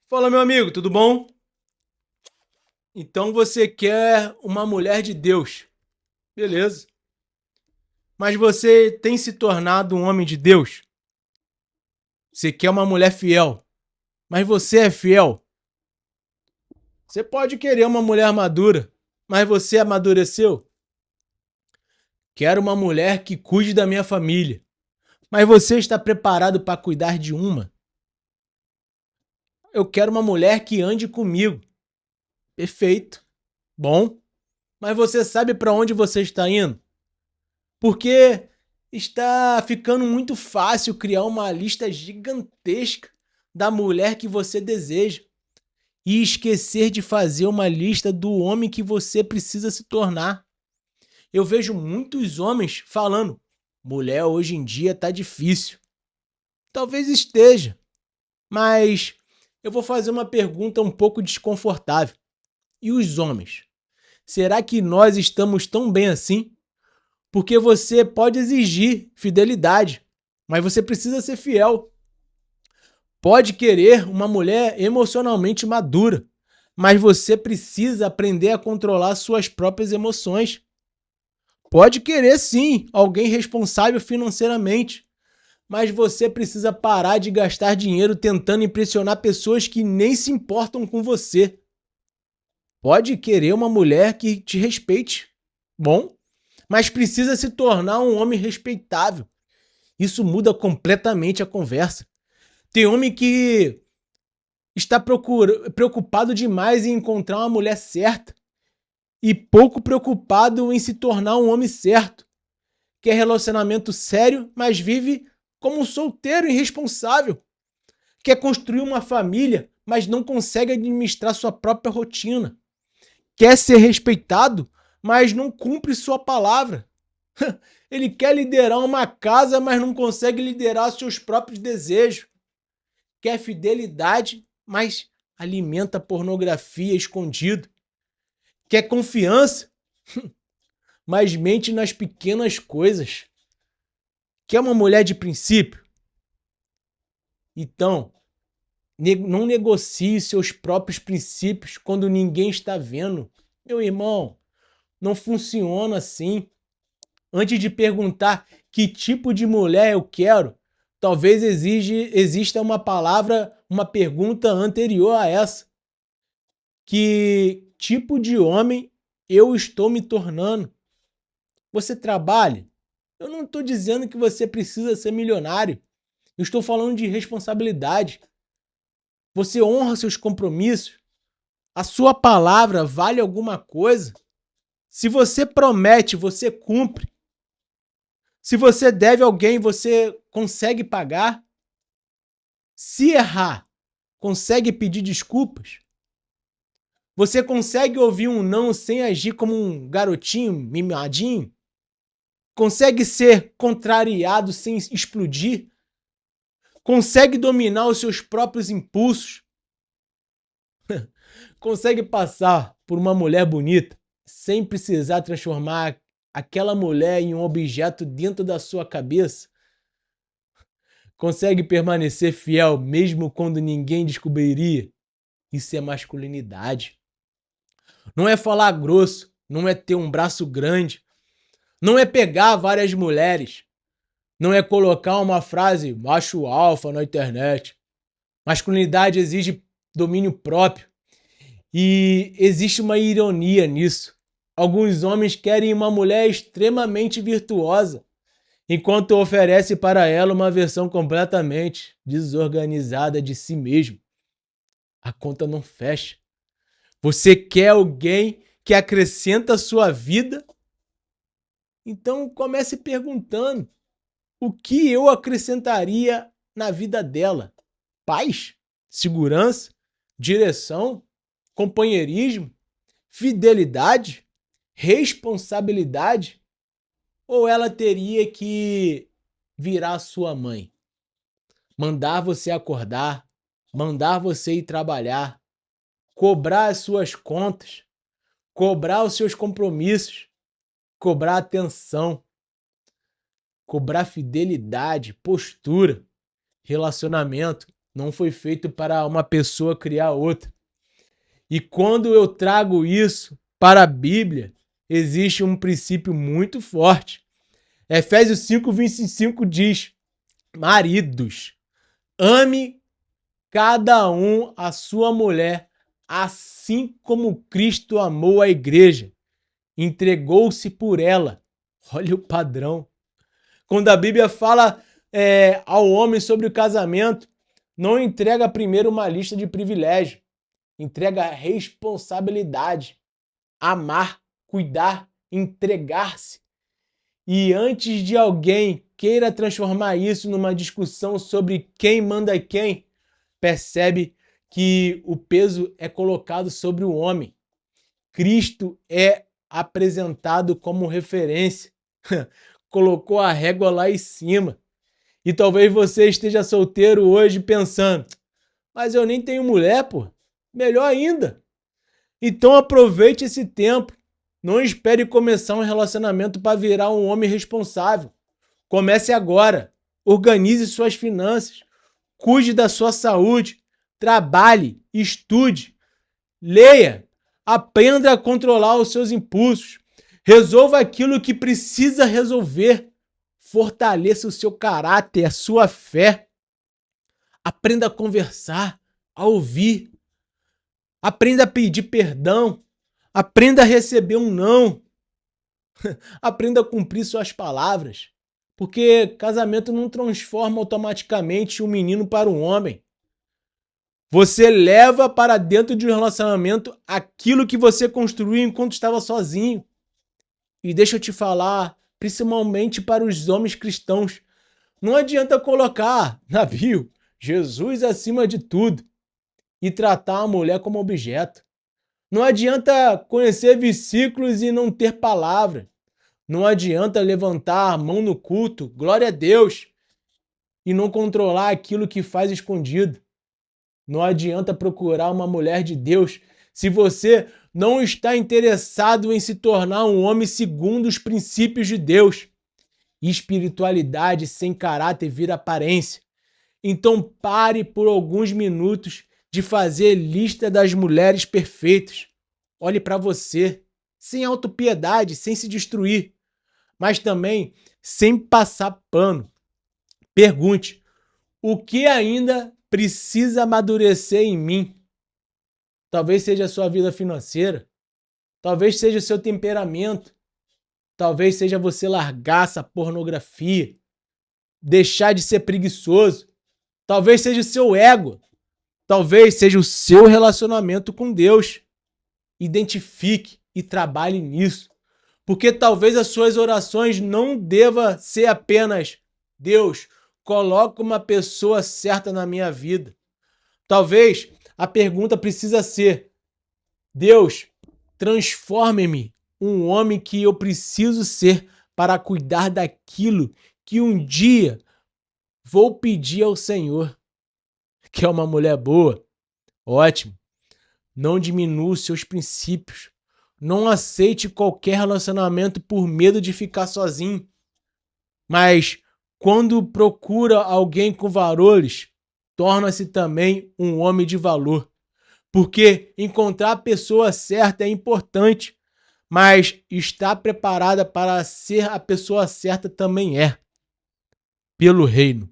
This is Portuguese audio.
Fala, meu amigo, tudo bom? Então você quer uma mulher de Deus. Beleza. Mas você tem se tornado um homem de Deus? Você quer uma mulher fiel. Mas você é fiel? Você pode querer uma mulher madura, mas você amadureceu? Quero uma mulher que cuide da minha família. Mas você está preparado para cuidar de uma? Eu quero uma mulher que ande comigo. Perfeito. Bom. Mas você sabe para onde você está indo? Porque está ficando muito fácil criar uma lista gigantesca da mulher que você deseja e esquecer de fazer uma lista do homem que você precisa se tornar. Eu vejo muitos homens falando: mulher hoje em dia tá difícil. Talvez esteja, mas eu vou fazer uma pergunta um pouco desconfortável. E os homens? Será que nós estamos tão bem assim? Porque você pode exigir fidelidade, mas você precisa ser fiel. Pode querer uma mulher emocionalmente madura, mas você precisa aprender a controlar suas próprias emoções. Pode querer sim alguém responsável financeiramente, mas você precisa parar de gastar dinheiro tentando impressionar pessoas que nem se importam com você. Pode querer uma mulher que te respeite, bom, mas precisa se tornar um homem respeitável. Isso muda completamente a conversa. Tem homem que está preocupado demais em encontrar uma mulher certa e pouco preocupado em se tornar um homem certo. Quer relacionamento sério, mas vive como um solteiro irresponsável. Quer construir uma família, mas não consegue administrar sua própria rotina. Quer ser respeitado, mas não cumpre sua palavra. Ele quer liderar uma casa, mas não consegue liderar seus próprios desejos. Quer fidelidade, mas alimenta pornografia escondido. Quer confiança, mas mente nas pequenas coisas. Quer uma mulher de princípio? Então, não negocie seus próprios princípios quando ninguém está vendo. Meu irmão, não funciona assim. Antes de perguntar que tipo de mulher eu quero, talvez exista uma palavra, uma pergunta anterior a essa. Que tipo de homem eu estou me tornando? Você trabalha? Eu não estou dizendo que você precisa ser milionário. Eu estou falando de responsabilidade. Você honra seus compromissos? A sua palavra vale alguma coisa? Se você promete, você cumpre. Se você deve alguém, você consegue pagar? Se errar, consegue pedir desculpas? Você consegue ouvir um não sem agir como um garotinho mimadinho? Consegue ser contrariado sem explodir? Consegue dominar os seus próprios impulsos? Consegue passar por uma mulher bonita sem precisar transformar aquela mulher em um objeto dentro da sua cabeça? Consegue permanecer fiel mesmo quando ninguém descobriria? Isso é masculinidade. Não é falar grosso, não é ter um braço grande, não é pegar várias mulheres, não é colocar uma frase macho alfa na internet. Masculinidade exige domínio próprio e existe uma ironia nisso. Alguns homens querem uma mulher extremamente virtuosa, enquanto oferece para ela uma versão completamente desorganizada de si mesmo. A conta não fecha. Você quer alguém que acrescenta a sua vida? Então comece perguntando: o que eu acrescentaria na vida dela? Paz? Segurança? Direção? Companheirismo? Fidelidade? Responsabilidade? Ou ela teria que virar sua mãe? Mandar você acordar, mandar você ir trabalhar, cobrar as suas contas, cobrar os seus compromissos, cobrar atenção, cobrar fidelidade, postura, relacionamento. não foi feito para uma pessoa criar outra. E quando eu trago isso para a Bíblia, existe um princípio muito forte. Efésios 5:25 diz: maridos, ame cada um a sua mulher, assim como Cristo amou a igreja, entregou-se por ela. Olha o padrão. Quando a Bíblia fala ao homem sobre o casamento, não entrega primeiro uma lista de privilégios, entrega responsabilidade, amar, cuidar, entregar-se. E antes de alguém queira transformar isso numa discussão sobre quem manda quem, percebe que o peso é colocado sobre o homem. Cristo é apresentado como referência. Colocou a régua lá em cima. E talvez você esteja solteiro hoje pensando, mas eu nem tenho mulher, pô. Melhor ainda. Então aproveite esse tempo. Não espere começar um relacionamento para virar um homem responsável. Comece agora. Organize suas finanças. Cuide da sua saúde. Trabalhe. Estude. Leia. Aprenda a controlar os seus impulsos. Resolva aquilo que precisa resolver. Fortaleça o seu caráter, a sua fé. Aprenda a conversar, a ouvir. Aprenda a pedir perdão. Aprenda a receber um não. Aprenda a cumprir suas palavras. Porque casamento não transforma automaticamente um menino para um homem. Você leva para dentro de um relacionamento aquilo que você construiu enquanto estava sozinho. E deixa eu te falar, principalmente para os homens cristãos, não adianta colocar na bio Jesus acima de tudo e tratar a mulher como objeto. Não adianta conhecer versículos e não ter palavra. Não adianta levantar a mão no culto, glória a Deus, e não controlar aquilo que faz escondido. Não adianta procurar uma mulher de Deus se você não está interessado em se tornar um homem segundo os princípios de Deus. Espiritualidade sem caráter vira aparência. Então pare por alguns minutos de fazer lista das mulheres perfeitas. Olhe para você, sem autopiedade, sem se destruir, mas também sem passar pano. Pergunte: o que ainda precisa amadurecer em mim? Talvez seja a sua vida financeira, talvez seja o seu temperamento, talvez seja você largar essa pornografia, deixar de ser preguiçoso, talvez seja o seu ego, talvez seja o seu relacionamento com Deus. Identifique e trabalhe nisso, porque talvez as suas orações não devam ser apenas: Deus, coloca uma pessoa certa na minha vida. Talvez a pergunta precisa ser: Deus, transforme-me um homem que eu preciso ser para cuidar daquilo que um dia vou pedir ao Senhor. Quer uma mulher boa? Ótimo. Não diminua os seus princípios. Não aceite qualquer relacionamento por medo de ficar sozinho. Mas quando procura alguém com valores, torna-se também um homem de valor. Porque encontrar a pessoa certa é importante, mas estar preparada para ser a pessoa certa também é. Pelo reino.